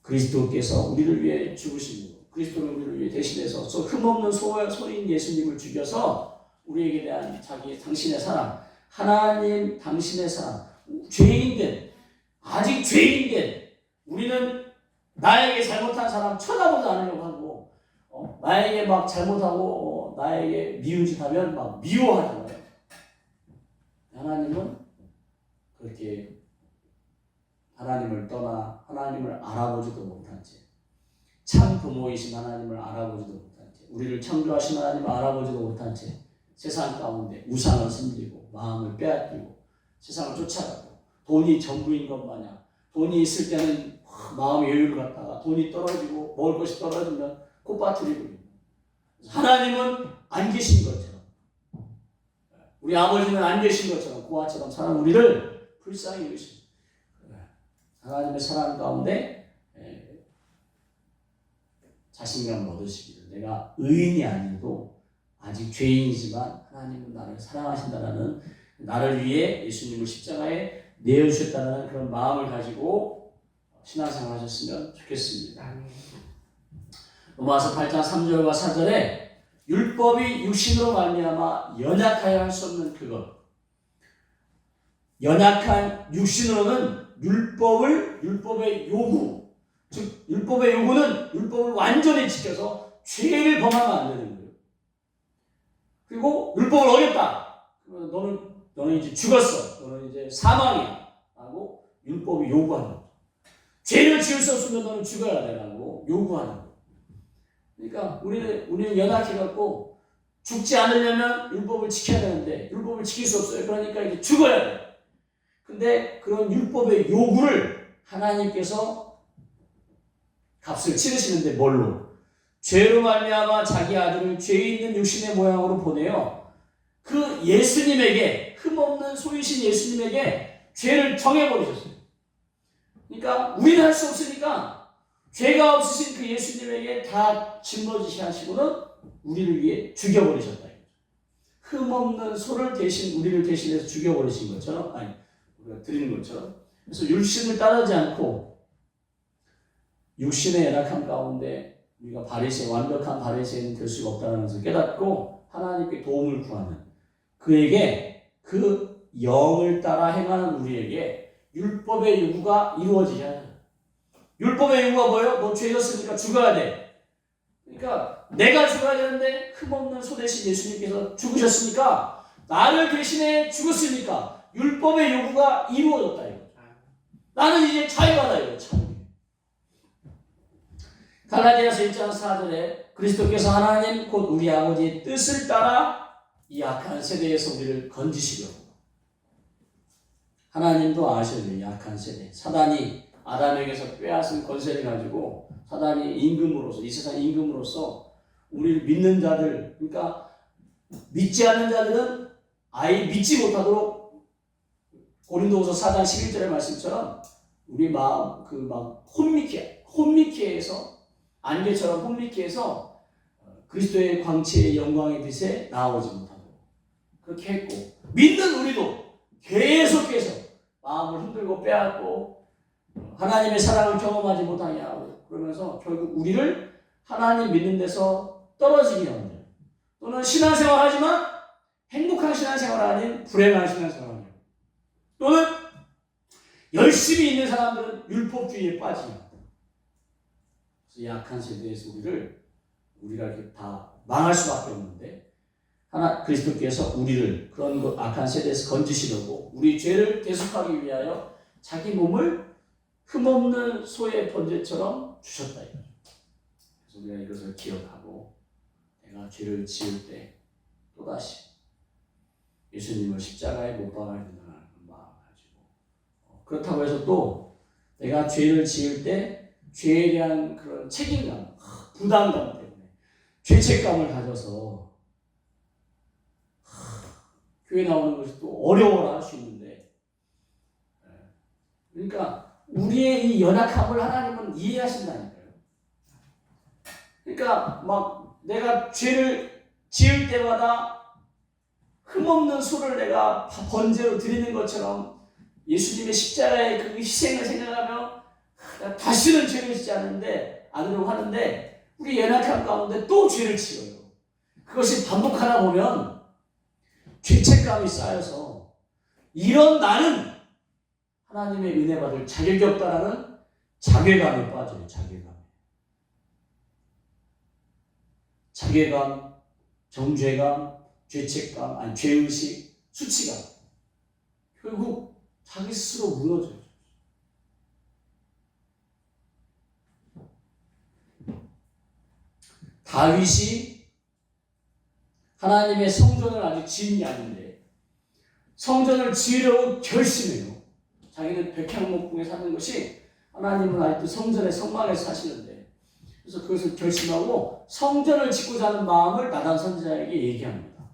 그리스도께서 우리를 위해 죽으시고 그리스도는 우리를 위해 대신해서 흠없는 소인 예수님을 죽여서 우리에게 대한 당신의 사랑, 하나님 당신의 사랑, 죄인된 아직 죄인된 우리는 나에게 잘못한 사람 쳐다보지 않으려고 하고 나에게 막 잘못하고 나에게 미운 짓 하면 막 미워하잖아요. 하나님은 그렇게 하나님을 떠나 하나님을 알아보지도 못한 채 참 부모이신 하나님을 알아보지도 못한 채 우리를 창조하신 하나님을 알아보지도 못한 채 세상 가운데 우상을 섬기고 마음을 빼앗기고 세상을 쫓아가고 돈이 전부인 것 마냥 돈이 있을 때는 마음의 여유를 갖다가 돈이 떨어지고 먹을 것이 떨어지면 콧바트리고 있는 하나님은 안 계신 것처럼 우리 아버지는 안 계신 것처럼 고아처럼 사는 우리를 불쌍히 여기십니다. 하나님의 사랑 가운데 자신감 얻으시기를 내가 의인이 아니도 아직 죄인이지만 하나님은 나를 사랑하신다라는 나를 위해 예수님을 십자가에 내어주셨다는 그런 마음을 가지고 신앙생활 하셨으면 좋겠습니다. 로마서 8장 3절과 4절에 율법이 육신으로 말미암아 연약하여 할 수 없는 그것 연약한 육신으로는 율법의 요구 즉 율법의 요구는 율법을 완전히 지켜서 죄를 범하면 안 되는 거예요. 그리고 율법을 어겼다. 그러면 너는 이제 죽었어. 너는 이제 사망이야. 라고 율법이 요구하는 거죠. 죄를 지을 수 없으면 너는 죽어야 돼. 라고 요구하는 거예요. 그러니까 우리는 연약해갖고 죽지 않으려면 율법을 지켜야 되는데 율법을 지킬 수 없어요. 그러니까 이제 죽어야 돼요. 근데 그런 율법의 요구를 하나님께서 값을 치르시는데 뭘로? 죄로 말미암아 자기 아들을 죄 있는 육신의 모양으로 보내요. 그 예수님에게 흠없는 소유신 예수님에게 죄를 정해버리셨어요. 그러니까 우리는 할 수 없으니까 죄가 없으신 그 예수님에게 다 짊어지시 하시고는 우리를 위해 죽여버리셨다. 흠없는 소를 대신 우리를 대신해서 죽여버리신 것처럼 우리가 드리는 것처럼 그래서 육신을 따르지 않고 육신의 연약함 가운데 우리가 완벽한 바리새인은 될 수가 없다는 것을 깨닫고 하나님께 도움을 구하는 그에게 그 영을 따라 행하는 우리에게 율법의 요구가 이루어지셔야 해요. 율법의 요구가 뭐예요? 너 죄졌으니까 죽어야 돼. 그러니까 내가 죽어야 되는데 흠없는 소 대신 예수님께서 죽으셨으니까 나를 대신해 죽었으니까 율법의 요구가 이루어졌다. 이거. 나는 이제 자유하다. 이거 자유. 갈라디아서 1장 4절에 그리스도께서 하나님 곧 우리 아버지의 뜻을 따라 이 악한 세대에서 우리를 건지시려고 하나님도 아셔요. 약한 세대 사단이 아담에게서 빼앗은 권세를 가지고 사단이 임금으로서 이 세상 임금으로서 우리를 믿는 자들 그러니까 믿지 않는 자들은 아예 믿지 못하도록 고린도후서 4장 11절의 말씀처럼 우리 마음 막 혼미케에서 안개처럼 혼미케에서 그리스도의 광채의 영광의 빛에 나오지 못하도록 그렇게 했고 믿는 우리도 계속해서 마음을 흔들고 빼앗고 하나님의 사랑을 경험하지 못하게 하고 그러면서 결국 우리를 하나님 믿는 데서 떨어지게 합니다. 또는 신앙생활 하지만 행복한 신앙생활 아닌 불행한 신앙생활 합니다. 또는 열심히 있는 사람들은 율법주의에 빠집니다. 약한 세대에서 우리가 이렇게 다 망할 수밖에 없는데 그리스도께서 우리를 그런 악한 세대에서 건지시려고 우리 죄를 대속하기 위하여 자기 몸을 흠없는 소의 번제처럼 주셨다. 그래서 우리가 이것을 기억하고 내가 죄를 지을 때 또다시 예수님을 십자가에 못 박아야 된다는 마음을 가지고 그렇다고 해서 또 내가 죄를 지을 때 죄에 대한 그런 책임감, 부담감 때문에 죄책감을 가져서 교회 나오는 것이 또 어려워라 할 수 있는데, 그러니까 우리의 이 연약함을 하나님은 이해하신다니까요. 그러니까 막 내가 죄를 지을 때마다 흠없는 소를 내가 번제로 드리는 것처럼 예수님의 십자가의 그 희생을 생각하며 다시는 죄를 짓지 않으려고 하는데, 우리 연약함 가운데 또 죄를 지어요. 그것이 반복하다 보면 죄책감이 쌓여서 이런 나는 하나님의 은혜 받을 자격이 없다라는 자괴감에 빠져요. 자괴감, 정죄감, 죄책감, 죄의식, 수치감. 결국 자기 스스로 무너져요. 다윗이 하나님의 성전을 아직 지은 게 아닌데 성전을 지으려고 결심해요. 자기는 백향목궁에 사는 것이, 하나님은 아직도 성전의 성막에서 사시는데, 그래서 그것을 결심하고 성전을 짓고자 하는 마음을 나단 선지자에게 얘기합니다.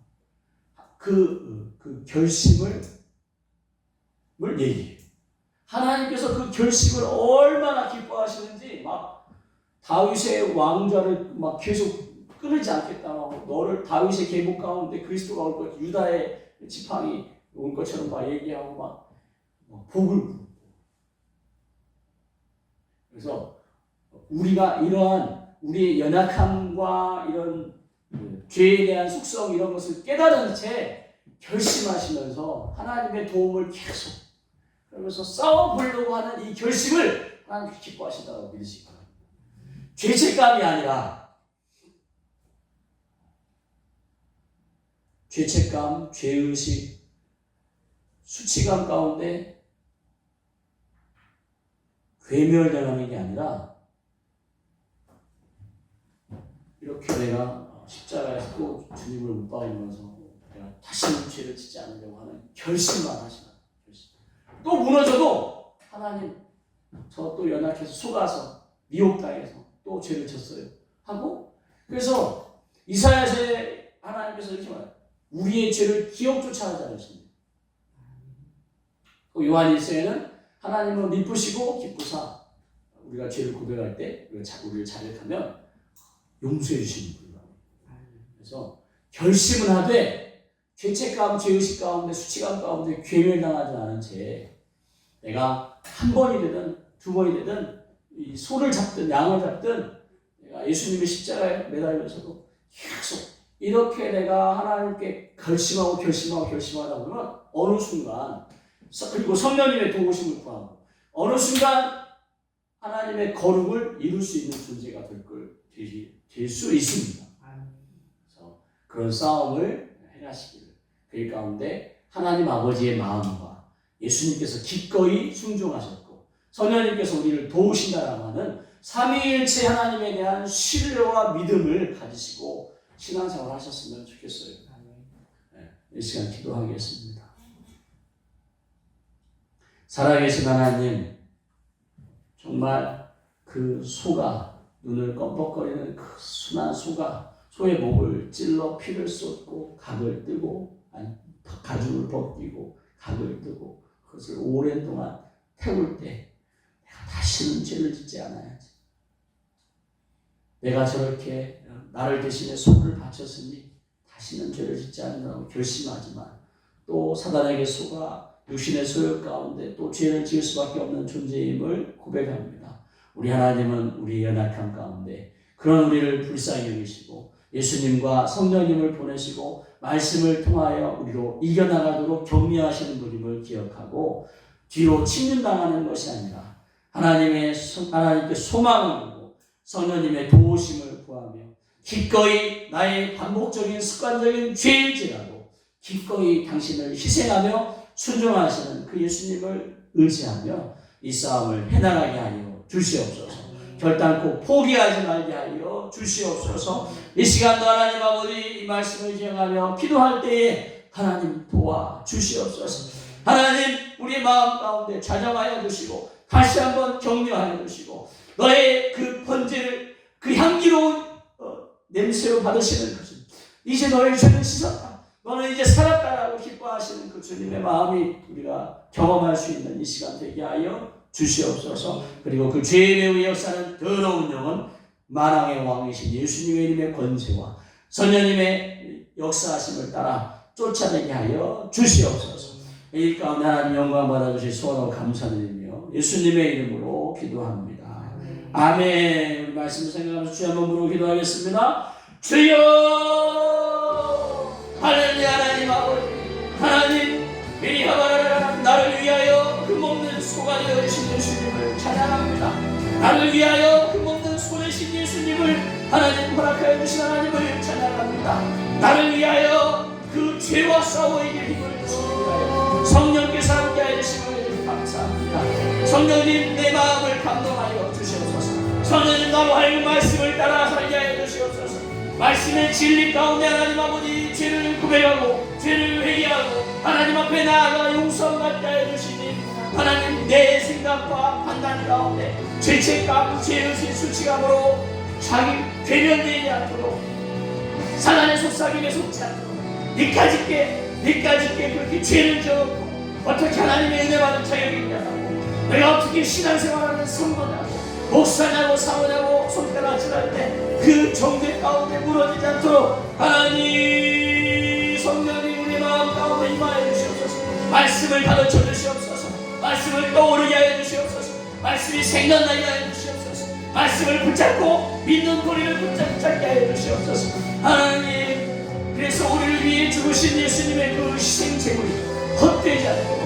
그 결심을 얘기해요. 하나님께서 그 결심을 얼마나 기뻐하시는지, 막 다윗의 왕좌를 막 계속 끊이지 않겠다, 너를 다윗의 계복 가운데 그리스도가 올 것, 유다의 지팡이 올 것처럼 막 얘기하고 막 복을. 그래서 우리가 이러한 우리의 연약함과 이런 죄에 대한 속성 이런 것을 깨달은 채 결심하시면서 하나님의 도움을 계속 그러면서 싸워보려고 하는 이 결심을 하나님께 기뻐하신다고 믿으시기 바랍니다. 죄책감이 아니라 죄책감, 죄의식, 수치감 가운데 괴멸당하는 게 아니라, 이렇게 내가 십자가에서 또 주님을 못 박으면서 내가 다시는 죄를 짓지 않으려고 하는 결심만 하시라. 또 무너져도 하나님, 저 또 연약해서 속아서 미혹당해서 또 죄를 졌어요 하고, 그래서 이사야서에 하나님께서 이렇게 말해요. 우리의 죄를 기억조차 하지 않으십니다. 요한일서에는 하나님은 미쁘시고 기쁘사, 우리가 죄를 고백할 때 우리를 자백하면 용서해 주시는 분이라고. 그래서 결심을 하되 죄책감, 죄의식 가운데, 수치감 가운데 괴멸당하지 않은 채 내가 한 번이 되든 두 번이 되든 이 소를 잡든 양을 잡든 내가 예수님의 십자가에 매달려서도 계속 이렇게 내가 하나님께 결심하다 보면 어느 순간, 그리고 성령님의 도우심을 구하고 어느 순간 하나님의 거룩을 이룰 수 있는 존재가 될 수 있습니다. 그래서 그런 싸움을 행하시기를, 그 가운데 하나님 아버지의 마음과 예수님께서 기꺼이 순종하셨고 성령님께서 우리를 도우신다라고 하는 삼위일체 하나님에 대한 신뢰와 믿음을 가지시고 신앙생활 하셨으면 좋겠어요. 네, 이 시간 기도하겠습니다. 살아계신 하나님, 정말 그 소가, 눈을 껌뻑거리는 그 순한 소가 소의 목을 찔러 피를 쏟고 각을 뜨고, 가죽을 벗기고 각을 뜨고 그것을 오랜 동안 태울 때 내가 다시는 죄를 짓지 않아야지, 내가 저렇게 나를 대신에 소를 바쳤으니 다시는 죄를 짓지 않으라고 결심하지만, 또 사단에게 속아 육신의 소욕 가운데 또 죄를 지을 수밖에 없는 존재임을 고백합니다. 우리 하나님은 우리 연약함 가운데 그런 우리를 불쌍히 여기시고 예수님과 성령님을 보내시고 말씀을 통하여 우리로 이겨나가도록 격려하시는 분임을 기억하고, 뒤로 침륜당하는 것이 아니라 하나님께 소망을 두고 성령님의 도우심을 구하며 기꺼이 나의 반복적인 습관적인 죄일지라도 기꺼이 당신을 희생하며 순종하시는 그 예수님을 의지하며 이 싸움을 해나가게 하여 주시옵소서. 결단코 포기하지 말게 하여 주시옵소서. 이 시간도 하나님 아버지 이 말씀을 기억하며 기도할 때에 하나님 도와 주시옵소서. 하나님 우리 마음 가운데 자정하여 주시고 다시 한번 격려하여 주시고 너의 그 번제를, 그 향기로운 냄새로 받으시는 그 주님, 이제 너의 죄는 씻었다, 너는 이제 살았다라고 기뻐하시는 그 주님의 마음이 우리가 경험할 수 있는 이 시간 되게 하여 주시옵소서. 그리고 그 죄의 매우 역사는 더러운 영은 만왕의 왕이신 예수님의 이름의 권세와 선녀님의 역사하심을 따라 쫓아내게 하여 주시옵소서. 이 가운데 하나님 영광 받아주실 소원을 감사드리며 예수님의 이름으로 기도합니다. 아멘. 우리 말씀을 생각하면서 주여 한번 부르고 기도하겠습니다. 주여, 할렐루야. 하나님 아버지, 하나님 미리 하바라라, 나를 위하여 그 먹는 소가 되어주신 예수님을 찬양합니다. 나를 위하여 그 먹는 소 되신 예수님을 하나님 허락하여 주신 하나님을 찬양합니다. 나를 위하여 그 죄와 싸워 이길 힘을 주시옵소서. 성령께서 함께하여 주시면 감사합니다. 성령님, 내 마음을 감동하여 주시옵소서. 성령님, 나로 하여금 말씀을 따라 살게 하여 주시옵소서. 말씀의 진리 가운데 하나님 아버지 죄를 고백하고 죄를 회개하고 하나님 앞에 나아가 용서 받게 하여 주시니 하나님, 내 생각과 판단 가운데 죄책감, 죄의식, 수치감으로 자기 괴면되지 않도록 사단의 속삭임에 속지 않도록 니까짓게 그렇게 죄를 지었고 어떻게 하나님의 은혜 받은 자격이 있냐고, 내가 어떻게 신앙생활하는 성도냐고, 목사냐고 사모냐고 손가락질할 때 그 정죄 가운데 무너지지 않도록 하나님 성령이 우리 마음 가운데 임하여 주시옵소서. 말씀을 가르쳐 주시옵소서. 말씀을 떠오르게 하여 주시옵소서. 말씀이 생각나게 하여 주시옵소서. 말씀을 붙잡고 믿는 도리를 붙잡게 하여 주시옵소서. 하나님, 그래서 우리를 위해 죽으신 예수님의 그 희생 제물이 헛되지 않고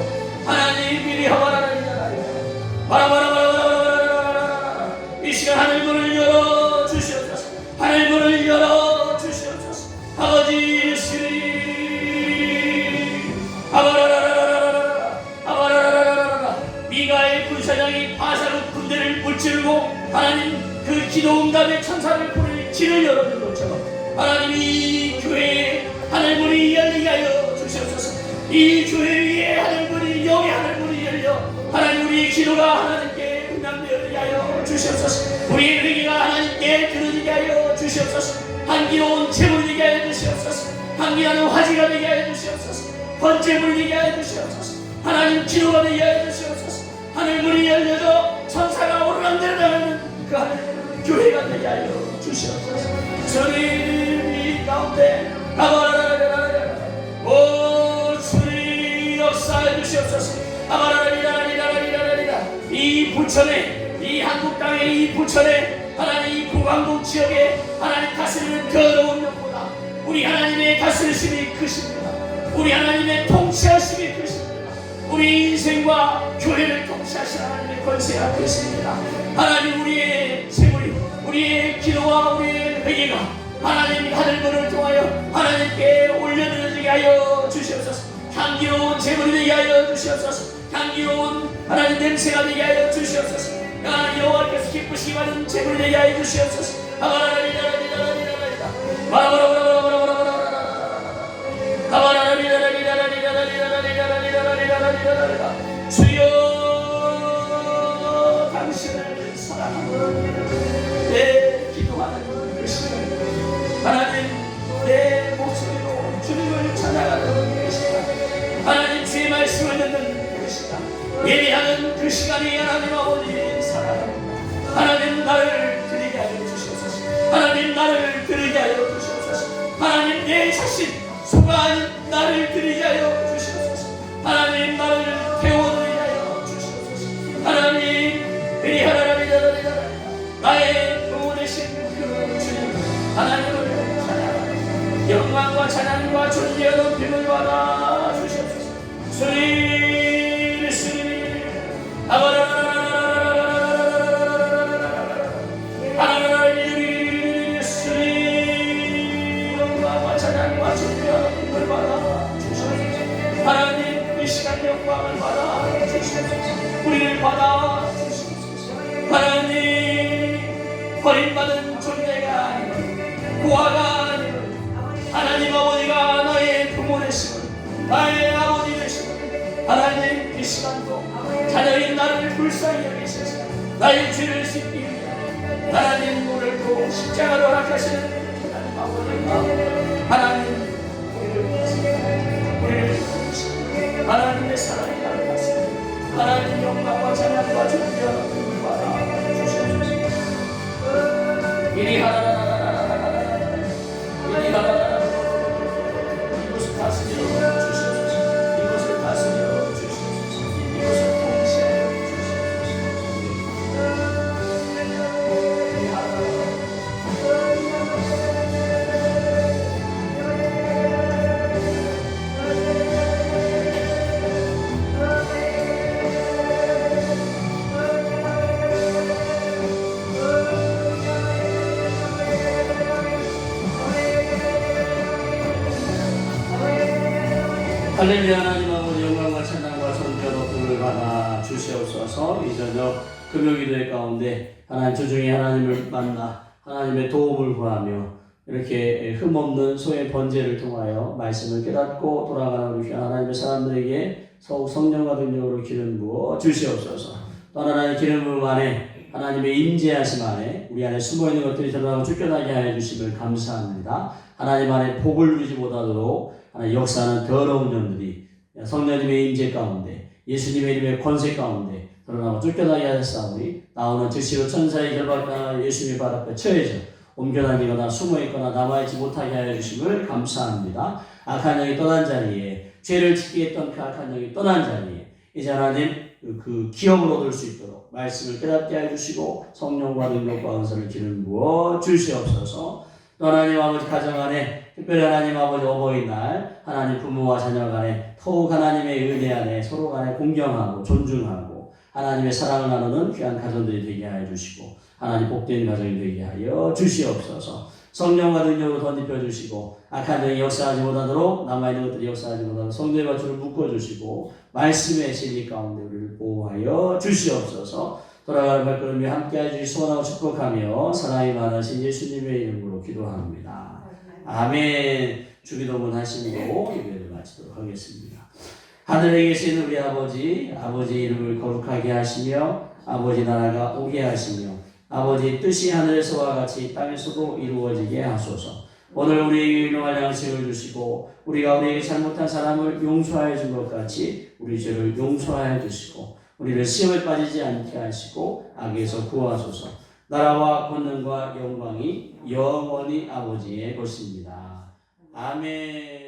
하나님 미리 바라바라바라바라바라바라바라 이 시간 하늘문을 열어 주시옵소서. 하늘문을 열어 주시옵소서. 아버지 예수님, 아바라라라라라라 아바라라라라라, 미가의 군사장이 바사로 군대를 무찌르고 하나님 그 기도응답의 천사를 보내 길을 열어준 것처럼 하나님 이 교회에 하늘문이 열리게 하여 주시옵소서. 이 교회 위에 하늘문이, 영의 하늘문이 열려 하나님 우리의 기도가 하나님께 응답되게 하여 주시옵소서. 우리의 회개가 하나님께 들어지게 하여 주시옵소서. 향기로운 제물이 되게 하여 주시옵소서. 향기나는 화제가 되게 하여 주시옵소서. 번제물이 되게 하여 주시옵소서. 하나님 기도가 되게 하여 주시옵소서. 하늘문이 열려져 천사가 오르락내리락하는 그 하늘 교회가 되게 하여 주시옵소서. 주님 이 가운데 오 주님 역사해 주시옵소서. 이 부천에, 이 한국 땅에, 이 부천에 하나님 이 고강동 지역에 하나님 다스리는 더러운 영보다 우리 하나님의 다스리심이 크십니다. 우리 하나님의 통치하심이 크십니다. 우리 인생과 교회를 통치하신 하나님의 권세가 크십니다. 하나님 우리의 세물이, 우리의 기도와 우리의 회개가 하나님 하늘문을 통하여 하나님께 올려드리게 하여 주시옵소서. 향기로운 제물이 되게 하여 주시옵소서. 향기로운 하나님 냄새가 되게 하여 주시옵소서. 하나님 여호와께서 기쁘시게 받은 제물이 되게 하여 주시옵소서. 주여, 당신을 사랑하는 내 기도하는 그 시간, 하나님 내 목소리로 주님을 찬양하는 그 시간, 하나님 주의 말씀을 듣는 그 시간, 예배하는 그 시간이 하나님 아버지 사랑합니다. 하나님 나를 드리게 하여 주시옵소서. 하나님 나를 드리게 하여 주시옵소서. 하나님 내 자신 소가 아닌 나를 드리게 하여 주시옵소서. 하나님 나를 태워드리게 하여 주시옵소서. 하나님 나의 구원이신 그 주님 하나님을 찬양하며 영광과 찬양과 존귀와 높임을 받아 주시옵소서. 주님 예수님 하나님 예수님 영광과 찬양과 존귀와 높임을 받아 주시옵소서. 하나님 이 시간 영광을 받아 주시옵소서. 우리를 받아 주시옵소서. 하나님 버림받은 존재가 아니고 고아가 아니고 하나님 아버지가 나의 부모 되시고 나의 아버지 되시고 하나님 이 시간도 자녀인 나를 불쌍히 여기셔서 나의 죄를 씻기 위해 하나님 오늘도 십자가로 허락하시는 하나님 우리를 위하시고 하나님의 사랑이 가득하시고 하나님 영광과 찬양과 존귀함을 받아 주시옵소서. 이리 하나라라라라라라라 이리 하나라라라라 이곳을 다스려 주시옵소서. 이곳을 다스려 주시옵소서. 이곳을 통치하여 주시옵소서. 이리 하나라라라 할렐루야. 하나님 아버지 영광과 찬양과 존귀와 높임을 받아 주시옵소서. 이 저녁 금요기도회 가운데 하나님 주중에 하나님을 만나 하나님의 도움을 구하며 이렇게 흠없는 소의 번제를 통하여 말씀을 깨닫고 돌아가는 우리 하나님의 사람들에게 서욱 성령과 능력으로 기름 부어 주시옵소서. 또 하나님의 기름 부음 안에 하나님의 임재하심 안에 우리 안에 숨어있는 것들이 드러나고 쫓겨나게 하여 주심을 감사합니다. 하나님 안에 복을 누리지 못하도록 하나님 역사하는 더러운 년들이 성령님의 임재 가운데 예수님의 이름의 권세 가운데 드러나고 쫓겨나게 하셨사오니 나오는 즉시로 천사의 결박당하 예수님의 발 앞에 처해져 옮겨다니거나 숨어있거나 남아있지 못하게 하여 주심을 감사합니다. 악한 영이 떠난 자리에 죄를 짓게 했던 그 악한 영이 떠난 자리에 이제 하나님 그 기업을 얻을 수 있도록 말씀을 깨닫게 하여 주시고 성령과 능력과 은사를 기름 부어 주시옵소서. 또 하나님 아버지 가정 안에 특별히 하나님 아버지 어버이날 하나님 부모와 자녀 간에 더욱 하나님의 은혜 안에 서로 간에 공경하고 존중하고 하나님의 사랑을 나누는 귀한 가정들이 되게 하여 주시고 하나님 복된 가정이 되게 하여 주시옵소서. 성령과 능력으로 덧입혀 주시고 악한 영이 역사하지 못하도록 남아있는 것들이 역사하지 못하도록 성도의 밧줄을 묶어주시고 말씀의 진리 가운데 우리를 보호하여 주시옵소서. 돌아가는 발걸음이 함께해 주시 소원하고 축복하며 사랑이 많으신 예수님의 이름으로 기도합니다. 아멘. 주기도문 하시고 예배를 마치도록 하겠습니다. 하늘에 계신 우리 아버지, 아버지 이름을 거룩하게 하시며 아버지 나라가 오게 하시며 아버지 뜻이 하늘에서와 같이 땅에서도 이루어지게 하소서. 오늘 우리에게 일용할 양식을 주시고 우리가 우리에게 잘못한 사람을 용서하여 준 것 같이 우리 죄를 용서하여 주시고 우리를 시험에 빠지지 않게 하시고 악에서 구하소서. 나라와 권능과 영광이 영원히 아버지의 것입니다. 아멘.